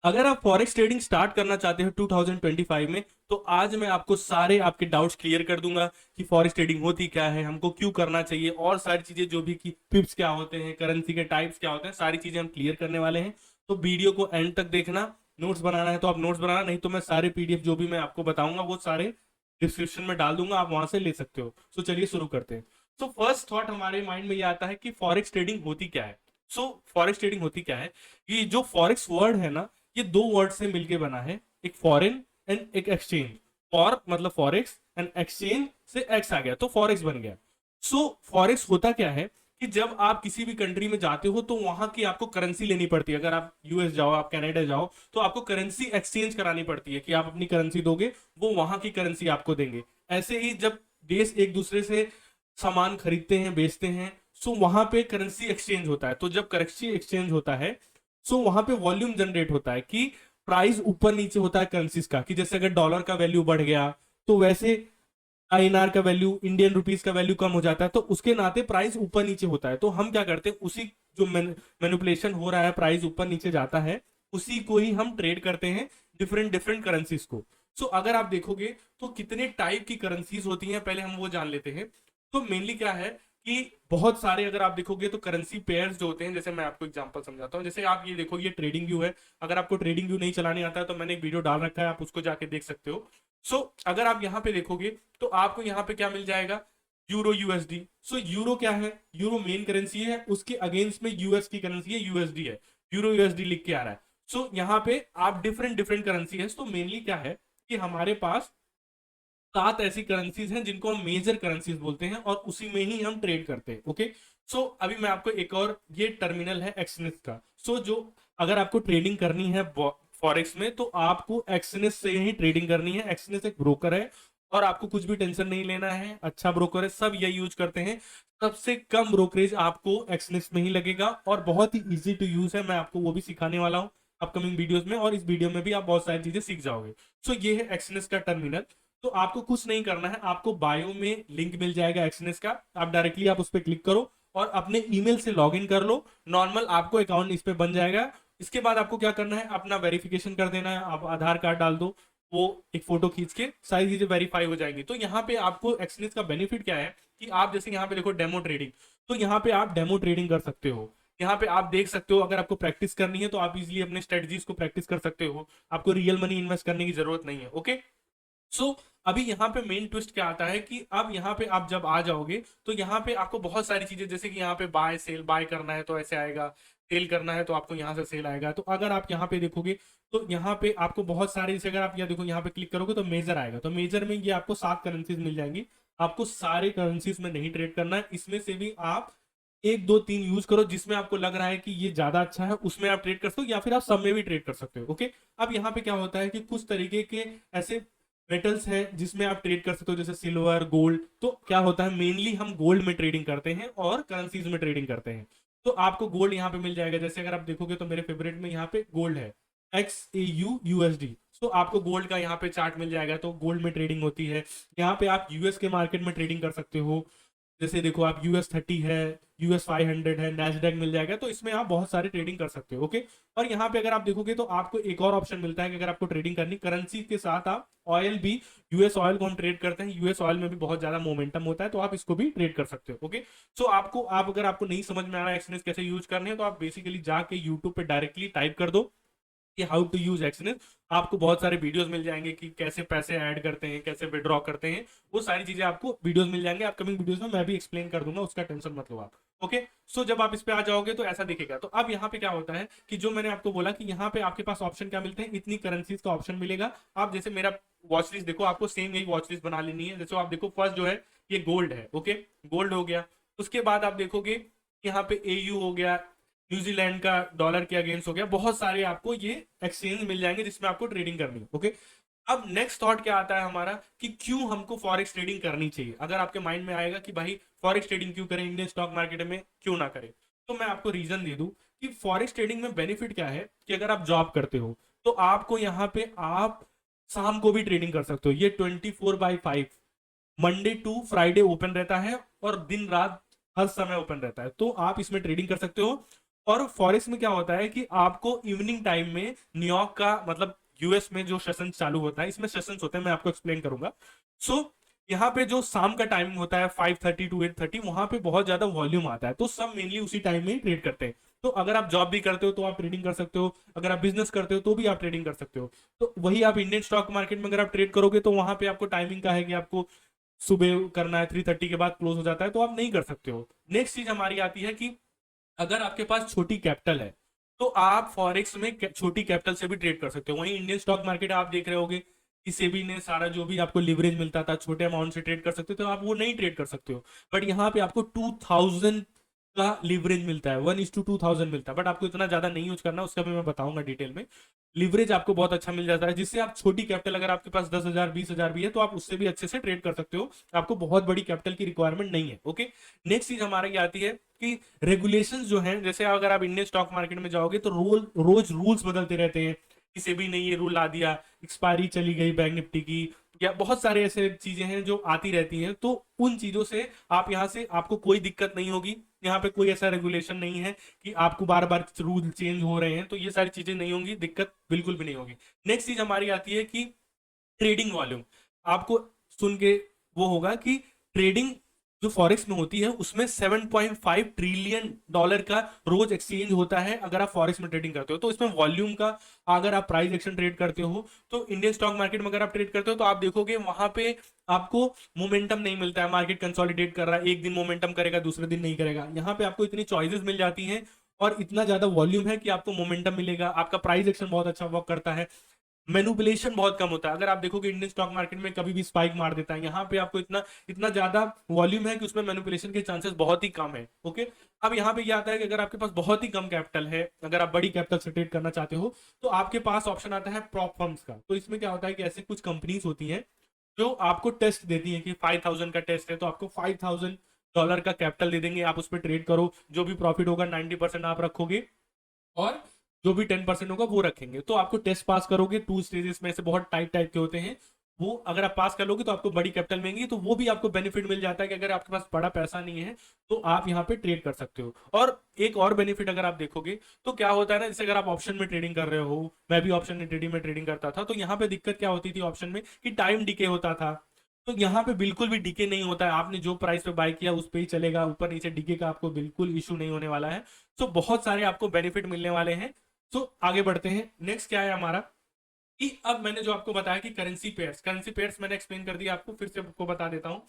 अगर आप forex trading start करना चाहते हो 2025 में, तो आज मैं आपको सारे आपके डाउट्स क्लियर कर दूंगा कि फॉरेक्स ट्रेडिंग होती क्या है, हमको क्यों करना चाहिए, और सारी चीजें जो भी कि पिप्स क्या होते हैं, करेंसी के टाइप्स क्या होते हैं, सारी चीजें हम क्लियर करने वाले हैं। तो वीडियो को एंड तक देखना। नोट्स बनाना है तो आप नोट्स बनाना, नहीं तो मैं सारे पीडीएफ जो भी मैं आपको बताऊंगा वो सारे डिस्क्रिप्शन में डाल दूंगा, आप वहां से ले सकते हो। तो चलिए शुरू करते हैं। तो फर्स्ट थॉट हमारे माइंड में ये आता है कि फॉरेक्स ट्रेडिंग होती क्या है। सो फॉरेक्स ट्रेडिंग होती क्या है, कि जो फॉरेक्स वर्ड है ना, ये दो वर्ड से मिलके बना है, एक फॉरेन एंड एक एक्सचेंज। फॉर मतलब फॉरेक्स एंड एक्सचेंज से एक्स आ गया तो फॉरेक्स बन गया। सो फॉरेक्स होता क्या है कि जब आप किसी भी कंट्री में जाते हो तो वहां की आपको करेंसी लेनी पड़ती है। अगर आप यूएस जाओ, आप कनाडा जाओ, तो आपको करेंसी एक्सचेंज करानी पड़ती है कि आप अपनी करेंसी दोगे, वो वहां की करेंसी आपको देंगे। ऐसे ही जब देश एक दूसरे से सामान खरीदते हैं, बेचते हैं, सो वहां पे करेंसी एक्सचेंज होता है। तो जब करेंसी एक्सचेंज होता है, सो वहां पे वॉल्यूम जनरेट होता है कि प्राइस ऊपर नीचे होता है करेंसीज का, कि जैसे अगर डॉलर का वैल्यू बढ़ गया तो वैसे आईएनआर का वैल्यू, इंडियन रुपीज का वैल्यू कम हो जाता है, तो उसके नाते प्राइस ऊपर नीचे होता है। तो हम क्या करते हैं, उसी जो मैनिपुलेशन हो रहा है, प्राइस ऊपर नीचे जाता है, उसी को ही हम ट्रेड करते हैं, डिफरेंट डिफरेंट करेंसीज को। सो अगर आप देखोगे तो कितने टाइप की करेंसीज होती हैं, पहले हम वो जान लेते हैं। तो मेनली क्या है कि बहुत सारे, अगर आप देखोगे तो करेंसी पेयर्स जो होते हैं, जैसे मैं आपको एग्जांपल समझाता हूँ। जैसे आप ये देखो, ये ट्रेडिंग व्यू है। अगर आपको ट्रेडिंग व्यू नहीं चलाने आता है तो मैंने एक वीडियो डाल रखा है, आप उसको जाके देख सकते हो। सो अगर आप यहाँ पे देखोगे तो आपको यहाँ पे क्या मिल जाएगा, यूरो यूएसडी। सो यूरो क्या है, यूरो मेन करेंसी है, उसके अगेंस्ट में यूएस की करेंसी है, यूएसडी है, यूरो यूएसडी लिख के आ रहा है। सो यहाँ पे आप डिफरेंट डिफरेंट करेंसी है। तो मेनली क्या है कि हमारे पास 7 ऐसी करेंसीज हैं जिनको हम मेजर करेंसीज बोलते हैं, और उसी में ही हम ट्रेड करते हैं। ओके। सो अभी मैं आपको एक और, ये टर्मिनल है एक्सनेस का। सो जो अगर आपको ट्रेडिंग करनी है फॉरेक्स में, तो आपको एक्सनेस से ही ट्रेडिंग करनी है। एक्सनेस एक ब्रोकर है और आपको कुछ भी टेंशन नहीं लेना है, अच्छा ब्रोकर है, सब यही यूज करते हैं। सबसे कम ब्रोकरेज आपको एक्सनेस में ही लगेगा और बहुत ही इजी टू यूज है। मैं आपको वो भी सिखाने वाला हूँ अपकमिंग वीडियोस में, और इस वीडियो में भी आप बहुत सारी चीजें सीख जाओगे। सो ये है एक्सनेस का टर्मिनल। तो आपको कुछ नहीं करना है, आपको बायो में लिंक मिल जाएगा एक्सनेस का, आप डायरेक्टली आप उस पर क्लिक करो और अपने ईमेल से लॉगिन कर लो। नॉर्मल आपको अकाउंट इस पे बन जाएगा। इसके बाद आपको क्या करना है, अपना वेरिफिकेशन कर देना है। आप आधार कार्ड डाल दो, वो एक फोटो खींच के सारी चीजें वेरीफाई हो जाएंगी। तो यहाँ पे आपको एक्सनेस का बेनिफिट क्या है कि आप जैसे यहाँ पे देखो डेमो ट्रेडिंग, तो यहाँ पे आप डेमो ट्रेडिंग कर सकते हो। यहाँ पे आप देख सकते हो, अगर आपको प्रैक्टिस करनी है तो आप इजिली अपने स्ट्रेटजीज को प्रैक्टिस कर सकते हो। आपको रियल मनी इन्वेस्ट करने की जरूरत नहीं है। ओके। सो अभी यहाँ पे मेन ट्विस्ट क्या आता है कि अब यहाँ पे आप जब आ जाओगे तो यहाँ पे आपको बहुत सारी चीजें, जैसे कि यहाँ पे बाय सेल, बाय करना है तो ऐसे आएगा, सेल करना है तो आपको यहाँ से सेल आएगा। तो अगर आप यहाँ पे देखोगे तो यहाँ पे आपको बहुत सारे, जैसे अगर आप यहाँ देखो, यहाँ पे क्लिक करोगे तो मेजर आएगा। तो मेजर में ये आपको 7 करेंसीज मिल जाएंगी। आपको सारे करेंसीज में नहीं ट्रेड करना है, इसमें से भी आप एक दो तीन यूज करो, जिसमें आपको लग रहा है कि ये ज्यादा अच्छा है उसमें आप ट्रेड कर सकते हो, या फिर आप सब में भी ट्रेड कर सकते हो। ओके। अब यहाँ पे क्या होता है कि कुछ तरीके के ऐसे मेटल्स हैं जिसमें आप ट्रेड कर सकते हो, जैसे सिल्वर, गोल्ड। तो क्या होता है, मेनली हम गोल्ड में ट्रेडिंग करते हैं और करेंसीज में ट्रेडिंग करते हैं। तो आपको गोल्ड यहाँ पे मिल जाएगा। जैसे अगर आप देखोगे तो मेरे फेवरेट में यहाँ पे गोल्ड है, XAUUSD। तो आपको गोल्ड का यहाँ पे चार्ट मिल जाएगा, तो गोल्ड में ट्रेडिंग होती है। यहाँ पे आप यूएस के मार्केट में ट्रेडिंग कर सकते हो। जैसे देखो, आप US 30 है, US 500 है, नैस्डैक मिल जाएगा। तो इसमें आप बहुत सारे ट्रेडिंग कर सकते हो। ओके। और यहाँ पे अगर आप देखोगे तो आपको एक और ऑप्शन मिलता है कि अगर आपको ट्रेडिंग करनी करेंसी के साथ, आप ऑयल भी, यूएस ऑयल को हम ट्रेड करते हैं, यूएस ऑयल में भी बहुत ज्यादा मोमेंटम होता है, तो आप इसको भी ट्रेड कर सकते हो। ओके। सो आपको, आप अगर आपको नहीं समझ में आ रहा है एक्सचेंज कैसे यूज करने हैं, तो आप बेसिकली जाके यूट्यूब पे डायरेक्टली टाइप कर दो कि हाउ टू यूज एक्सचेंज। आपको बहुत सारे वीडियोस मिल जाएंगे कि कैसे पैसे ऐड करते हैं, कैसे विड्रॉ करते हैं, वो सारी चीजें आपको वीडियोस मिल जाएंगे। अपकमिंग वीडियोस में मैं भी एक्सप्लेन कर दूंगा, उसका टेंशन मत लो आप। ओके। सो जब आप इस पे आ जाओगे तो ऐसा दिखेगा। तो अब यहाँ पे क्या होता है कि जो मैंने आपको बोला कि यहाँ पे आपके पास ऑप्शन क्या मिलते हैं, इतनी करेंसीज का ऑप्शन मिलेगा। आप जैसे मेरा वॉच लिस्ट देखो, आपको सेम यही वॉच लिस्ट बना लेनी है। जैसे आप देखो, फर्स्ट जो है ये गोल्ड है। ओके। गोल्ड हो गया। उसके बाद आप देखोगे यहाँ पे AU हो गया, न्यूजीलैंड का डॉलर के अगेंस्ट हो गया, बहुत सारे आपको ये एक्सचेंज मिल जाएंगे जिसमें आपको ट्रेडिंग करनी है। ओके। अब नेक्स्ट थॉट क्या आता है हमारा कि क्यों हमको फॉरेक्स ट्रेडिंग करनी चाहिए। अगर आपके माइंड में आएगा कि भाई फॉरेक्स ट्रेडिंग क्यों करें, इंडियन स्टॉक मार्केट में क्यों ना करें, तो मैं आपको रीजन दे दूं कि फॉरेक्स ट्रेडिंग में बेनिफिट क्या है कि अगर आप जॉब करते हो तो आपको यहाँ पे आप शाम को भी ट्रेडिंग कर सकते हो। ये 24/5 मंडे टू फ्राइडे ओपन रहता है और दिन रात हर समय ओपन रहता है, तो आप इसमें ट्रेडिंग कर सकते हो। और फॉरेक्स में क्या होता है कि आपको इवनिंग टाइम में न्यूयॉर्क का मतलब यूएस में जो सेशन चालू होता है, इसमें सेशंस होते हैं, मैं आपको एक्सप्लेन करूंगा। सो यहाँ पे जो शाम का टाइमिंग होता है 5:30 टू 8:30, वहां पे बहुत ज्यादा वॉल्यूम आता है, तो सब मेनली उसी टाइम में ही ट्रेड करते हैं। तो अगर आप जॉब भी करते हो तो आप ट्रेडिंग कर सकते हो, अगर आप बिजनेस करते हो तो भी आप ट्रेडिंग कर सकते हो। तो वही आप इंडियन स्टॉक मार्केट में अगर आप ट्रेड करोगे तो वहां पे आपको टाइमिंग का है कि आपको सुबह करना है, 3:30 के बाद क्लोज हो जाता है, तो आप नहीं कर सकते हो। नेक्स्ट चीज हमारी आती है कि अगर आपके पास छोटी कैपिटल है तो आप फॉरेक्स में छोटी कैपिटल से भी ट्रेड कर सकते हो। वहीं इंडियन स्टॉक मार्केट आप देख रहे होगे कि सेबी ने सारा जो भी आपको लिवरेज मिलता था छोटे अमाउंट से ट्रेड कर सकते हो, तो आप वो नहीं ट्रेड कर सकते हो। बट यहाँ पे आपको 2000 का लिवरेज मिलता है, 1:2000 मिलता है, बट आपको इतना ज्यादा नहीं यूज करना, उसका भी मैं बताऊंगा डिटेल में। लिवरेज आपको बहुत अच्छा मिल जाता है, जिससे आप छोटी कैपिटल, अगर आपके पास 10,000 20,000 भी है तो आप उससे भी अच्छे से ट्रेड कर सकते हो, आपको बहुत बड़ी कैपिटल की रिक्वायरमेंट नहीं है। ओके, नेक्स्ट चीज हमारे ये आती है कि रेगुलेशंस जो हैं, जैसे अगर आप इंडियन स्टॉक मार्केट में जाओगे तो रोज रूल्स बदलते रहते हैं। किसी भी ने ये रूल ला दिया, एक्सपायरी चली गई बैंक निफ्टी की, या बहुत सारे ऐसे चीजें हैं जो आती रहती हैं, तो उन चीजों से आप यहाँ से आपको कोई दिक्कत नहीं होगी। यहाँ पे कोई ऐसा रेगुलेशन नहीं है कि आपको बार बार रूल चेंज हो रहे हैं, तो ये सारी चीजें नहीं होंगी, दिक्कत बिल्कुल भी नहीं होगी। नेक्स्ट चीज हमारी आती है कि ट्रेडिंग वॉल्यूम। आपको सुन के वो होगा कि ट्रेडिंग जो फॉरेक्स में होती है उसमें 7.5 ट्रिलियन डॉलर का रोज एक्सचेंज होता है अगर आप फॉरेक्स में ट्रेडिंग करते हो। तो इसमें वॉल्यूम का, अगर आप प्राइस एक्शन ट्रेड करते हो तो इंडियन स्टॉक मार्केट में अगर आप ट्रेड करते हो तो आप देखोगे वहां पे आपको मोमेंटम नहीं मिलता है, मार्केट कंसोलिडेट कर रहा है, एक दिन मोमेंटम करेगा दूसरे दिन नहीं करेगा। यहाँ पे आपको इतनी चॉइसेस मिल जाती हैं और इतना ज्यादा वॉल्यूम है कि आपको मोमेंटम मिलेगा, आपका प्राइस एक्शन बहुत अच्छा वर्क करता है, मैनिपुलेशन बहुत कम होता है। अगर आप देखोगे इंडियन स्टॉक मार्केट में कभी भी स्पाइक मार देता है, यहाँ पे आपको इतना इतना ज्यादा वॉल्यूम है कि उसमें मैनिपुलेशन के चांसेस बहुत ही कम है। ओके, अब यहाँ पे ये आता है कि अगर आपके पास बहुत ही कम कैपिटल है, अगर आप बड़ी कैपिटल से ट्रेड करना चाहते हो, तो आपके पास ऑप्शन आता है प्रॉप फर्म्स का। तो इसमें क्या होता है कि ऐसे कुछ कंपनीज होती हैं जो आपको टेस्ट देती है कि 5,000 का टेस्ट है तो आपको $5,000 का कैपिटल दे देंगे, आप उस पर ट्रेड करो, जो भी प्रॉफिट होगा 90% आप रखोगे और जो भी 10% होगा वो रखेंगे। तो आपको टेस्ट पास करोगे, 2 स्टेजेस में से बहुत टाइप टाइप के होते हैं, वो अगर आप पास कर लोगे तो आपको बड़ी कैपिटल मिलेंगी, तो वो भी आपको बेनिफिट मिल जाता है कि अगर आपके पास बड़ा पैसा नहीं है तो आप यहाँ पे ट्रेड कर सकते हो। और एक और बेनिफिट अगर आप देखोगे तो क्या होता है ना, जैसे अगर आप ऑप्शन में ट्रेडिंग कर रहे हो, मैं भी ऑप्शन में ट्रेडिंग करता था, तो यहाँ पे दिक्कत क्या होती थी ऑप्शन में कि टाइम डिके होता था। तो यहाँ पे बिल्कुल भी डिके नहीं होता है, आपने जो प्राइस पे बाय किया उस पे ही चलेगा, ऊपर नीचे डिके का आपको बिल्कुल इशू नहीं होने वाला है। तो बहुत सारे आपको बेनिफिट मिलने वाले हैं। तो आगे बढ़ते हैं, नेक्स्ट क्या है हमारा कि अब मैंने जो आपको बताया कि करेंसी पेयर्स मैंने एक्सप्लेन कर दिया आपको, फिर से आपको बता देता हूँ।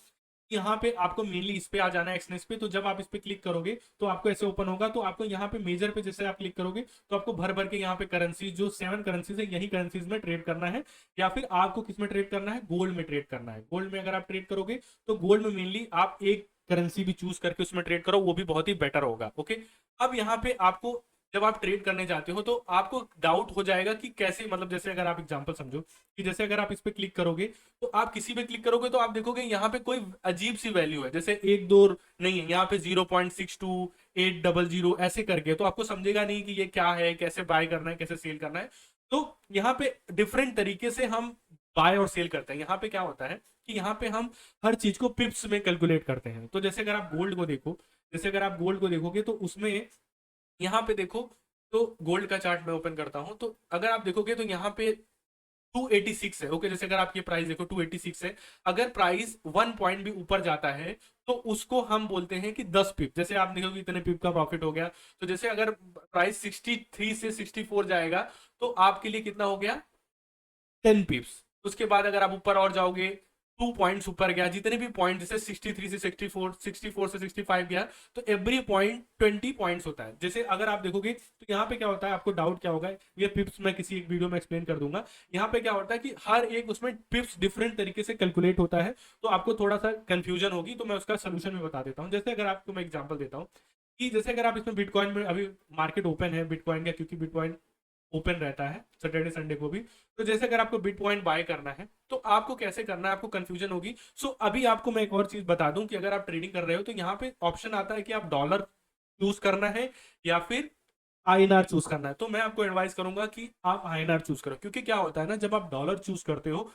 यहाँ पे आपको मेनली इस पे आ जाना है, एक्सनेस पे। तो जब आप इस पे क्लिक करोगे तो आपको ऐसे ओपन होगा, तो आपको यहाँ पे मेजर पे जैसे आप क्लिक करोगे तो आपको भर भर के यहाँ पे करेंसी, जो 7 करेंसीज है, यही करेंसीज में ट्रेड करना है। या फिर आपको किस में ट्रेड करना है, गोल्ड में ट्रेड करना है। गोल्ड में अगर आप ट्रेड करोगे तो गोल्ड में मेनली आप एक करेंसी भी चूज करके उसमें ट्रेड करो, वो भी बहुत ही बेटर होगा। ओके, अब यहाँ पे आपको जब आप ट्रेड करने जाते हो तो आपको डाउट हो जाएगा कि कैसे, मतलब जैसे अगर आप एग्जांपल समझो कि जैसे अगर आप इस पे क्लिक करोगे तो आप किसी पे क्लिक करोगे तो आप देखोगे यहाँ पे कोई अजीब सी वैल्यू है, जैसे एक दो नहीं है, यहाँ पे 0.62800 ऐसे करके, तो आपको समझेगा नहीं कि ये क्या है, कैसे बाय करना है, कैसे सेल करना है। तो यहाँ पे डिफरेंट तरीके से हम बाय और सेल करते हैं। यहाँ पे क्या होता है कि यहाँ पे हम हर चीज को पिप्स में कैलकुलेट करते हैं। तो जैसे अगर आप गोल्ड को देखो, जैसे अगर आप गोल्ड को देखोगे तो उसमें यहाँ पे देखो, तो गोल्ड का चार्ट मैं ओपन करता हूं, तो अगर आप देखोगे तो यहाँ पे 286 है। ओके, जैसे अगर आप ये प्राइस देखो 286 है, अगर प्राइस 1 पॉइंट भी ऊपर जाता है तो उसको हम बोलते हैं कि 10 पिप। जैसे आप देखोगे इतने पिप का प्रॉफिट हो गया, तो जैसे अगर प्राइस 63 से 64 जाएगा तो आपके लिए कितना हो गया, 10 पिप्स। उसके बाद अगर आप ऊपर और जाओगे, 2 पॉइंट्स ऊपर गया, जितने भी पॉइंट जैसे 63 से 64, 64 से 65 गया, तो एवरी पॉइंट 20 पॉइंट्स होता है। जैसे अगर आप देखोगे तो यहाँ पे क्या होता है, आपको डाउट क्या होगा, ये पिप्स मैं किसी एक वीडियो में एक्सप्लेन कर दूंगा। यहाँ पे क्या होता है कि हर एक उसमें पिप्स डिफरेंट तरीके से कैलकुलेट होता है, तो आपको थोड़ा सा कंफ्यूजन होगी, तो मैं उसका सोल्यूशन भी बता देता हूँ। जैसे अगर आपको मैं एग्जाम्पल देता हूँ कि जैसे अगर आप इसमें बिटकॉइन में, अभी मार्केट ओपन है बिटकॉइन का, क्योंकि बिटकॉइन ओपन रहता है सैटरडे संडे को भी। तो जैसे अगर आपको बिटकॉइन बाय करना है तो आपको कैसे करना है, आपको कंफ्यूजन होगी। सो अभी आपको मैं एक और चीज बता दूं कि अगर आप ट्रेडिंग कर रहे हो तो यहाँ पे ऑप्शन आता है कि आप डॉलर चूज करना है या फिर आईएनआर चूज करना है। तो मैं आपको एडवाइस करूंगा कि आप आईएनआर चूज करो, क्योंकि क्या होता है ना, जब आप डॉलर चूज करते हो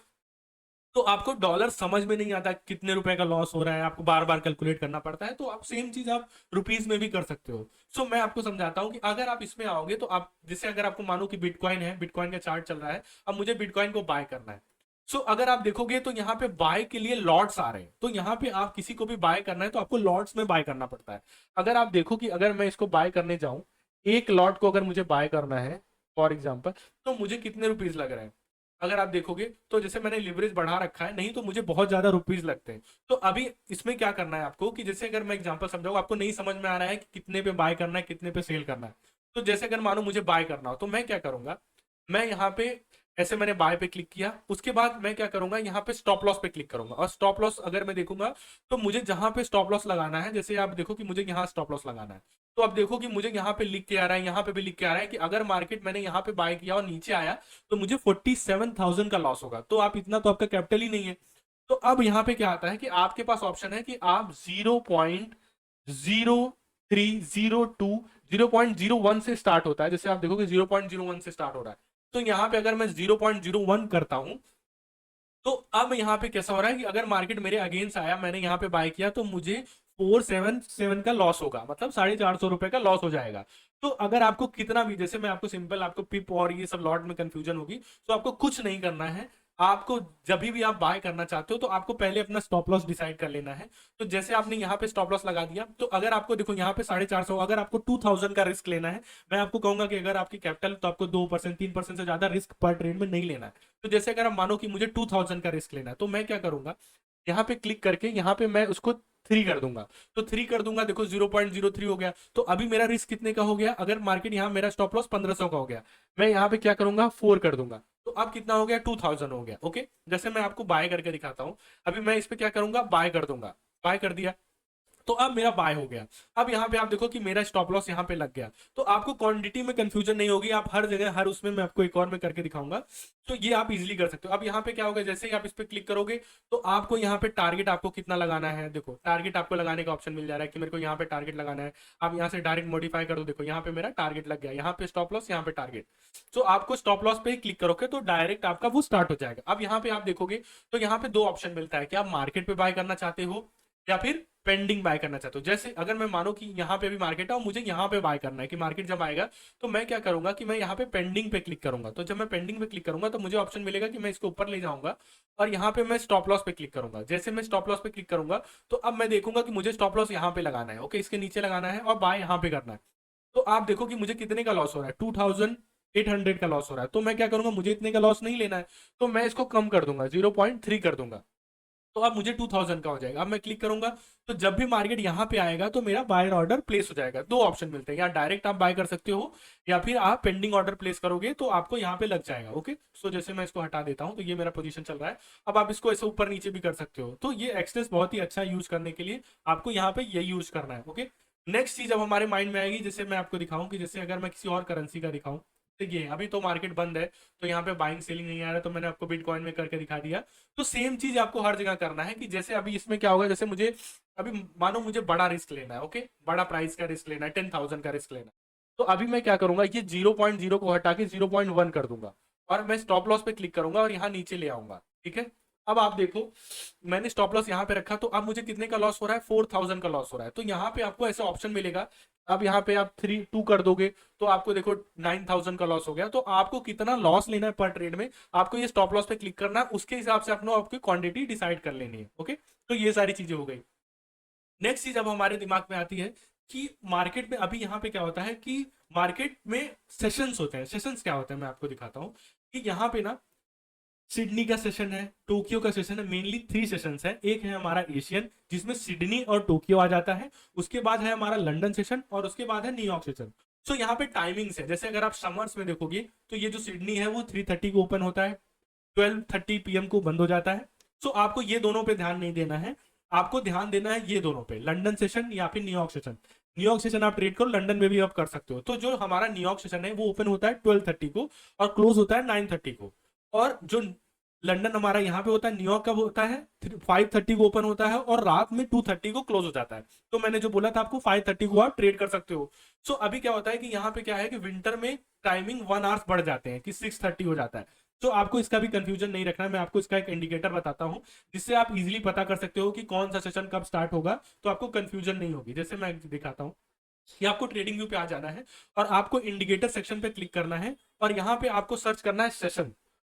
तो आपको डॉलर समझ में नहीं आता कितने रुपए का लॉस हो रहा है, आपको बार बार कैलकुलेट करना पड़ता है। तो आप सेम चीज आप रुपीज में भी कर सकते हो। सो मैं आपको समझाता हूँ कि अगर आप इसमें आओगे तो आप जैसे अगर आपको मानो कि बिटकॉइन है, बिटकॉइन का चार्ट चल रहा है, अब मुझे बिटकॉइन को बाय करना है। सो अगर आप देखोगे तो यहाँ पे बाय के लिए लॉट्स आ रहे हैं, तो यहाँ पे आप किसी को भी बाय करना है तो आपको लॉट्स में बाय करना पड़ता है। अगर आप देखो कि अगर मैं इसको बाय करने जाऊं, एक लॉट को अगर मुझे बाय करना है फॉर एग्जाम्पल, तो मुझे कितने रुपीज लग रहे हैं। अगर आप देखोगे तो जैसे मैंने लिवरेज बढ़ा रखा है, नहीं तो मुझे बहुत ज्यादा रुपीज लगते हैं। तो अभी इसमें क्या करना है आपको कि जैसे अगर मैं एग्जांपल समझाऊँ, आपको नहीं समझ में आ रहा है कि कितने पे बाय करना है कितने पे सेल करना है। तो जैसे अगर मानो मुझे बाय करना हो तो मैं क्या करूंगा, मैं यहाँ पे ऐसे मैंने बाय पे क्लिक किया, उसके बाद मैं क्या करूंगा यहाँ पे स्टॉप लॉस पे क्लिक करूंगा, और स्टॉप लॉस अगर मैं देखूंगा तो मुझे जहां पे स्टॉप लॉस लगाना है, जैसे आप देखो कि मुझे यहाँ स्टॉप लॉस लगाना है, तो अब देखो कि मुझे यहाँ पे लिख के आ रहा है, यहाँ पे भी लिख के आ रहा है कि अगर मार्केट मैंने यहाँ पे बाय किया और नीचे आया तो मुझे 47,000 का लॉस होगा। तो आप इतना तो आपका कैपिटल ही नहीं है। तो अब यहाँ पे क्या आता है कि आपके पास ऑप्शन है कि आप 0.0302 0.01 से स्टार्ट होता है, जैसे आप देखोगे 0.01 से स्टार्ट हो रहा है। तो यहाँ पे अगर मैं 0.01 करता हूं, तो अब यहाँ पे कैसा हो रहा है कि अगर मार्केट मेरे अगेंस्ट आया, मैंने यहाँ पे बाय किया, तो मुझे 477 का लॉस होगा, मतलब 450 रुपए का लॉस हो जाएगा। तो अगर आपको कितना भी, जैसे मैं आपको सिंपल आपको पिप और ये सब लॉट में कंफ्यूजन होगी, तो आपको कुछ नहीं करना है। आपको जब भी आप बाय करना चाहते हो तो आपको पहले अपना स्टॉप लॉस डिसाइड कर लेना है। तो जैसे आपने यहाँ पे स्टॉप लॉस लगा दिया, तो अगर आपको देखो यहाँ पे 450, अगर आपको 2000 का रिस्क लेना है, मैं आपको कहूंगा कि अगर आपकी कैपिटल, तो आपको 2% 3% से ज्यादा रिस्क पर ट्रेड में नहीं लेना है। तो जैसे अगर आप मानो कि मुझे 2000 का रिस्क लेना है, तो मैं क्या करूंगा, यहाँ पे क्लिक करके यहाँ पे मैं उसको 3 कर दूंगा। तो 3 कर दूंगा, देखो 0.03 हो गया। तो अभी मेरा रिस्क कितने का हो गया, अगर मार्केट यहाँ मेरा स्टॉप लॉस 1500 का हो गया, मैं यहाँ पे क्या करूंगा 4 कर दूंगा, तो अब कितना हो गया 2000 हो गया। ओके, जैसे मैं आपको बाय करके दिखाता हूँ, अभी मैं इस पे क्या करूंगा, बाय कर दूंगा, बाय कर दिया, तो अब मेरा बाय हो गया। अब यहाँ पे आप देखो कि मेरा स्टॉप लॉस यहाँ पे लग गया। तो आपको क्वांटिटी में कंफ्यूजन नहीं होगी, आप हर जगह हर उसमें, मैं आपको एक और में करके दिखाऊंगा, तो ये आप इजीली कर सकते हो। अब यहाँ पे क्या होगा, जैसे ही आप इस पे क्लिक करोगे तो आपको यहाँ पे टारगेट आपको कितना लगाना है, देखो टारगेट आपको लगाने का ऑप्शन मिल जा रहा है कि मेरे को यहाँ पे टारगेट लगाना है। आप यहाँ से डायरेक्ट मॉडिफाई कर दो, देखो यहाँ पे मेरा टारगेट लग गया, यहाँ पे स्टॉप लॉस, यहाँ पे टारगेट। तो आपको स्टॉप लॉस पे क्लिक करोगे तो डायरेक्ट आपका वो स्टार्ट हो जाएगा। अब यहाँ पे आप देखोगे तो यहाँ पे दो ऑप्शन मिलता है कि आप मार्केट पे बाय करना चाहते हो या फिर पेंडिंग बाय करना चाहते हो। जैसे अगर मैं मानो कि यहाँ पे भी मार्केट है और मुझे यहाँ पे बाय करना है, कि मार्केट जब आएगा तो मैं क्या करूंगा कि मैं यहाँ पे पेंडिंग पे क्लिक करूंगा। तो जब मैं पेंडिंग पे क्लिक करूंगा तो मुझे ऑप्शन मिलेगा कि मैं इसको ऊपर ले जाऊंगा और यहाँ पे मैं स्टॉप लॉस पे क्लिक करूंगा। जैसे मैं स्टॉप लॉस पे क्लिक करूंगा तो अब मैं देखूंगा कि मुझे स्टॉप लॉस यहाँ पे लगाना है, ओके, इसके नीचे लगाना है और बाय यहाँ पे करना है। तो आप देखो कि मुझे कितने का लॉस हो रहा है, 2800 का लॉस हो रहा है। तो मैं क्या करूंगा, मुझे इतने का लॉस नहीं लेना है, तो मैं इसको कम कर दूंगा, 0.3 कर दूंगा, तो अब मुझे 2000 का हो जाएगा। अब मैं क्लिक करूंगा तो जब भी मार्केट यहाँ पे आएगा तो मेरा बाय ऑर्डर प्लेस हो जाएगा। दो ऑप्शन मिलते हैं, या डायरेक्ट आप बाय कर सकते हो या फिर आप पेंडिंग ऑर्डर प्लेस करोगे तो आपको यहाँ पे लग जाएगा। ओके, सो जैसे मैं इसको हटा देता हूँ तो ये मेरा पोजीशन चल रहा है। अब आप इसको ऐसे ऊपर नीचे भी कर सकते हो। तो ये एक्सेस बहुत ही अच्छा यूज करने के लिए आपको यहाँ पे ये यूज करना है। ओके, नेक्स्ट चीज अब हमारे माइंड में आएगी, जैसे मैं आपको दिखाऊं कि जैसे अगर मैं किसी और करेंसी का दिखाऊं, देखिए अभी तो मार्केट बंद है तो यहाँ पे बाइंग सेलिंग नहीं आ रहा, तो मैंने आपको बिटकॉइन में करके दिखा दिया। तो सेम चीज आपको हर जगह करना है कि जैसे अभी इसमें क्या होगा, जैसे मुझे अभी मानो मुझे बड़ा रिस्क लेना है, ओके, बड़ा प्राइस का रिस्क लेना है, 10,000 का रिस्क लेना है। तो अभी मैं क्या करूंगा, ये 0.0 को हटा के 0.1 कर दूंगा और मैं स्टॉप लॉस पे क्लिक करूंगा और यहाँ नीचे ले आऊंगा। ठीक है, अब आप देखो मैंने स्टॉप लॉस यहाँ पे रखा, तो अब मुझे कितने का लॉस हो रहा है, 4000 का लॉस हो रहा है। तो यहाँ पे आपको ऐसा ऑप्शन मिलेगा, अब यहाँ पे आप 2 कर दोगे तो आपको देखो 9000 का लॉस हो गया। तो आपको कितना लॉस लेना है पर ट्रेड में, आपको ये स्टॉप लॉस पे क्लिक करना है, उसके हिसाब से अपना आपकी क्वांटिटी डिसाइड कर लेनी है। ओके, तो ये सारी चीजें हो गई। नेक्स्ट चीज अब हमारे दिमाग में आती है कि मार्केट में अभी यहाँ पे क्या होता है कि मार्केट में सेशंस होते हैं। सेशंस क्या होते हैं मैं आपको दिखाता हूँ कि यहाँ पे ना सिडनी का सेशन है, टोक्यो का सेशन है, मेनली 3 सेशंस है। एक है हमारा एशियन जिसमें सिडनी और टोक्यो आ जाता है, उसके बाद है हमारा लंदन सेशन और उसके बाद है न्यूयॉर्क सेशन। सो यहाँ पे टाइमिंग्स है, जैसे अगर आप समर्स में देखोगे तो ये जो सिडनी है वो 3:30 को ओपन होता है, 12:30 PM को बंद हो जाता है। सो आपको ये दोनों पे ध्यान नहीं देना है, आपको ध्यान देना है ये दोनों पे, लंदन सेशन या फिर न्यूयॉर्क सेशन। न्यूयॉर्क सेशन आप ट्रेड करो, लंदन में भी आप कर सकते हो। तो जो हमारा न्यूयॉर्क सेशन है वो ओपन होता है 12:30 को और क्लोज होता है 9:30 को। और जो लंदन हमारा यहाँ पे होता है, न्यूयॉर्क कब होता है 5:30 को ओपन होता है और रात में 2:30 को क्लोज हो जाता है। तो मैंने जो बोला था आपको 5:30 को आप ट्रेड कर सकते हो। सो अभी क्या होता है कि यहाँ पे क्या है कि विंटर में टाइमिंग 1 आवर्स बढ़ जाते हैं कि 6:30 हो जाता है। तो आपको इसका भी कंफ्यूजन नहीं रखना है, मैं आपको इसका एक इंडिकेटर बताता हूँ जिससे आप इजीली पता कर सकते हो कि कौन सा सेशन कब स्टार्ट होगा, तो आपको कंफ्यूजन नहीं होगी। जैसे मैं दिखाता हूँ कि आपको ट्रेडिंग व्यू पे आ जाना है और आपको इंडिकेटर सेक्शन पे क्लिक करना है और यहाँ पे आपको सर्च करना है सेशन।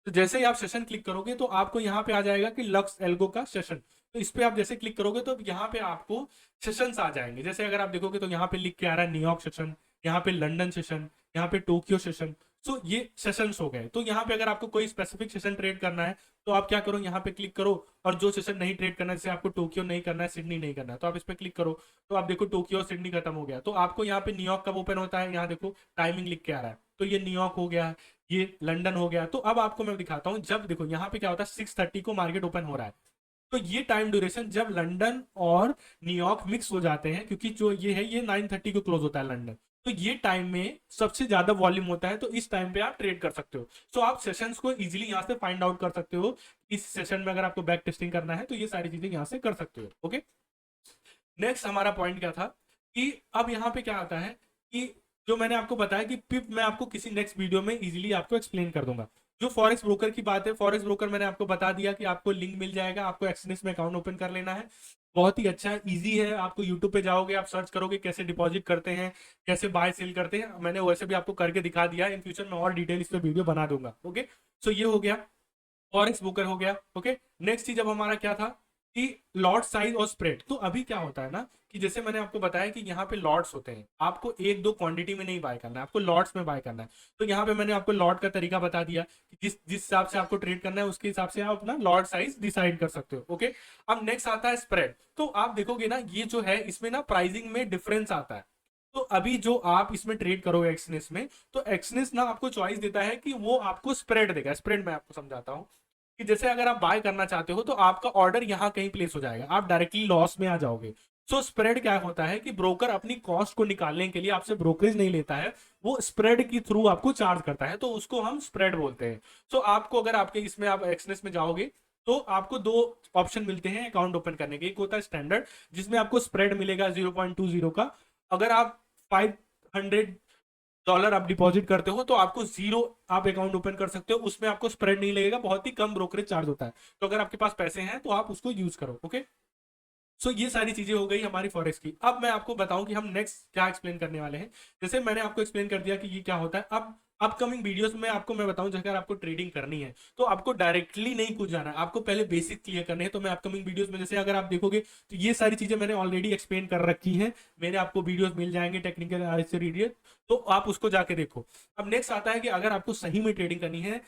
तो जैसे ही आप सेशन क्लिक करोगे तो आपको यहाँ पे आ जाएगा कि लक्स एल्गो का सेशन। तो इस पे आप जैसे क्लिक करोगे तो यहाँ पे आपको सेशंस आ जाएंगे। जैसे अगर आप देखोगे तो यहाँ पे लिख के आ रहा है न्यूयॉर्क सेशन, यहाँ पे लंदन सेशन, यहाँ पे टोक्यो सेशन। सो ये सेशंस हो गए। तो यहाँ पे अगर आपको कोई स्पेसिफिक सेशन ट्रेड करना है तो आप क्या करो, यहाँ पे क्लिक करो और जो सेशन नहीं ट्रेड करना है, जैसे आपको टोक्यो नहीं करना है, सिडनी नहीं करना है, तो आप इस पे क्लिक करो। तो आप देखो टोक्यो और सिडनी खत्म हो गया। तो आपको यहाँ पे न्यूयॉर्क कब ओपन होता है, यहाँ देखो टाइमिंग लिख के आ रहा है, तो ये न्यूयॉर्क हो गया, ये लंदन हो गया। तो अब आपको मैं दिखाता हूँ, जब देखो यहाँ पे क्या होता है 6:30 को मार्केट ओपन हो रहा है। तो ये टाइम ड्यूरेशन जब लंदन और न्यूयॉर्क मिक्स हो जाते हैं, क्योंकि जो ये है ये 9:30 को क्लोज होता है लंदन, तो ये टाइम में सबसे ज्यादा वॉल्यूम होता है। तो इस टाइम पे आप ट्रेड कर सकते हो। सो आप सेशंस को इजीली यहाँ से फाइंड आउट कर सकते हो। इस सेशन में अगर आपको बैक टेस्टिंग करना है तो ये सारी चीजें यहाँ से कर सकते हो। ओके, नेक्स्ट हमारा पॉइंट क्या था कि अब यहाँ पे क्या आता है कि जो मैंने आपको बताया कि पिप मैं आपको किसी नेक्स्ट वीडियो में इजीली आपको एक्सप्लेन कर दूंगा। जो फॉरेक्स ब्रोकर की बात है, फॉरेक्स ब्रोकर मैंने आपको बता दिया कि आपको लिंक मिल जाएगा, आपको एक्सनेस में अकाउंट ओपन कर लेना है। बहुत ही अच्छा इजी है। आपको यूट्यूब पे जाओगे, आप सर्च करोगे कैसे डिपॉजिट करते हैं, कैसे बाय सेल करते हैं, मैंने वैसे भी आपको करके दिखा दिया है। इन फ्यूचर में और डिटेल इस पर वीडियो बना दूंगा। ओके, सो ये हो गया, फॉरेक्स ब्रोकर हो गया। ओके, नेक्स्ट चीज अब हमारा क्या था कि लॉट साइज और स्प्रेड। तो अभी क्या होता है ना कि जैसे मैंने आपको बताया कि यहाँ पे लॉट्स होते हैं, आपको एक दो क्वांटिटी में नहीं बाय करना है, आपको लॉट्स में बाय करना है। तो यहाँ पे मैंने आपको लॉट का तरीका बता दिया कि जिस जिस हिसाब से आपको ट्रेड करना है उसके हिसाब से आप अपना लॉट साइज डिसाइड कर सकते हो। ओके, अब नेक्स्ट आता है स्प्रेड। तो आप देखोगे ना ये जो है इसमें ना प्राइसिंग में डिफरेंस आता है। तो अभी जो आप इसमें ट्रेड करोगे एक्सनेस में, तो एक्सनेस ना आपको चॉइस देता है कि वो आपको स्प्रेड देगा। स्प्रेड मैं आपको समझाता हूँ कि जैसे अगर आप बाय करना चाहते हो तो आपका ऑर्डर यहाँ कहीं प्लेस हो जाएगा, आप डायरेक्टली लॉस में आ जाओगे। सो स्प्रेड क्या होता है कि ब्रोकर अपनी कॉस्ट को निकालने के लिए आपसे ब्रोकरेज नहीं लेता है, वो स्प्रेड के थ्रू आपको चार्ज करता है, तो उसको हम स्प्रेड बोलते हैं। सो आपको अगर आपके इसमें आप एक्सनेस में जाओगे तो आपको दो ऑप्शन मिलते हैं अकाउंट ओपन करने के। एक होता है स्टैंडर्ड जिसमें आपको स्प्रेड मिलेगा 0.20 का। अगर आप $500 आप डिपॉजिट करते हो तो आपको जीरो आप अकाउंट ओपन कर सकते हो, उसमें आपको स्प्रेड नहीं लगेगा, बहुत ही कम ब्रोकरेज चार्ज होता है। तो अगर आपके पास पैसे हैं तो आप उसको यूज करो। ओके, सो ये सारी चीजें हो गई हमारी फॉरेक्स की। अब मैं आपको बताऊं कि हम नेक्स्ट क्या एक्सप्लेन करने वाले हैं। जैसे मैंने आपको एक्सप्लेन कर दिया कि ये क्या होता है। अब अपकमिंग वीडियोस में आपको मैं बताऊं अगर आपको ट्रेडिंग करनी है तो आपको डायरेक्टली नहीं कूद जाना है, आपको पहले बेसिक क्लियर करने हैं। तो मैं अपकमिंग वीडियोस में जैसे अगर आप देखोगे तो ये सारी चीजें मैंने ऑलरेडी एक्सप्लेन कर रखी हैं, मेरे आपको वीडियोस मिल जाएंगे टेक्निकल एनालिसिस से रिलेटेड, तो आप उसको जाके देखो। अब नेक्स्ट आता है कि अगर आपको सही में ट्रेडिंग करनी है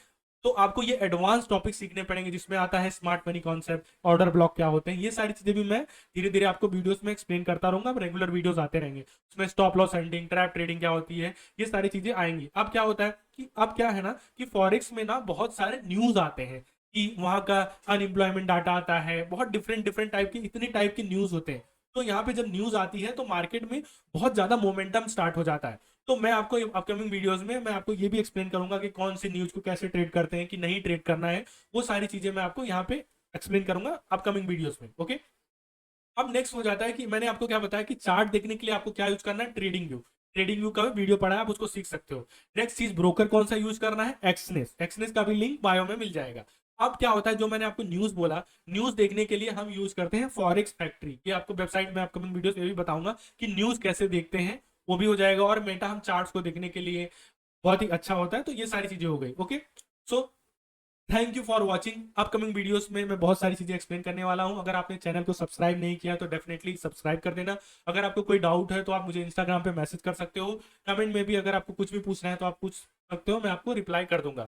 तो आपको ये एडवांस टॉपिक सीखने पड़ेंगे, जिसमें आता है smart money concept, order block क्या होते हैं, ये सारी चीजें भी मैं धीरे धीरे आपको वीडियोस में एक्सप्लेन करता रहूंगा। अब रेगुलर वीडियोस आते रहेंगे, उसमें stop loss hunting, trap trading क्या होती है, ये सारी चीजें आएंगी। अब क्या होता है कि अब क्या है ना कि फॉरेक्स में ना बहुत सारे न्यूज आते हैं कि वहां का अनएम्प्लॉयमेंट डाटा आता है, बहुत डिफरेंट डिफरेंट टाइप की इतनी टाइप की न्यूज होते हैं। तो यहाँ पे जब न्यूज आती है तो मार्केट में बहुत ज्यादा मोमेंटम स्टार्ट हो जाता है। तो मैं आपको अपकमिंग वीडियोस में मैं आपको ये भी एक्सप्लेन करूंगा कि कौन सी न्यूज को कैसे ट्रेड करते हैं, कि नहीं ट्रेड करना है, वो सारी चीजें मैं आपको यहाँ पे एक्सप्लेन करूंगा अपकमिंग वीडियोस में। ओके, अब नेक्स्ट हो जाता है कि मैंने आपको क्या बताया कि चार्ट देखने के लिए आपको क्या यूज करना है, ट्रेडिंग व्यू। ट्रेडिंग व्यू का भी वीडियो पड़ा है, आप उसको सीख सकते हो। नेक्स्ट चीज ब्रोकर कौन सा यूज करना है, एक्सनेस। एक्सनेस का भी लिंक बायो में मिल जाएगा। अब क्या होता है, जो मैंने आपको न्यूज बोला, न्यूज देखने के लिए हम यूज करते हैं फॉरेक्स फैक्ट्री। ये आपको वेबसाइट में अपकमिंग वीडियोस में भी बताऊंगा कि न्यूज कैसे देखते हैं, वो भी हो जाएगा। और मेटा हम चार्ट्स को देखने के लिए बहुत ही अच्छा होता है। तो ये सारी चीजें हो गई। Okay, so thank you for watching. Upcoming videos में मैं बहुत सारी चीजें एक्सप्लेन करने वाला हूं। अगर आपने चैनल को सब्सक्राइब नहीं किया तो डेफिनेटली सब्सक्राइब कर देना। अगर आपको कोई डाउट है तो आप मुझे इंस्टाग्राम पे मैसेज कर सकते हो, कमेंट में भी अगर आपको कुछ भी पूछना है तो आप पूछ सकते हो, मैं आपको रिप्लाई कर दूंगा।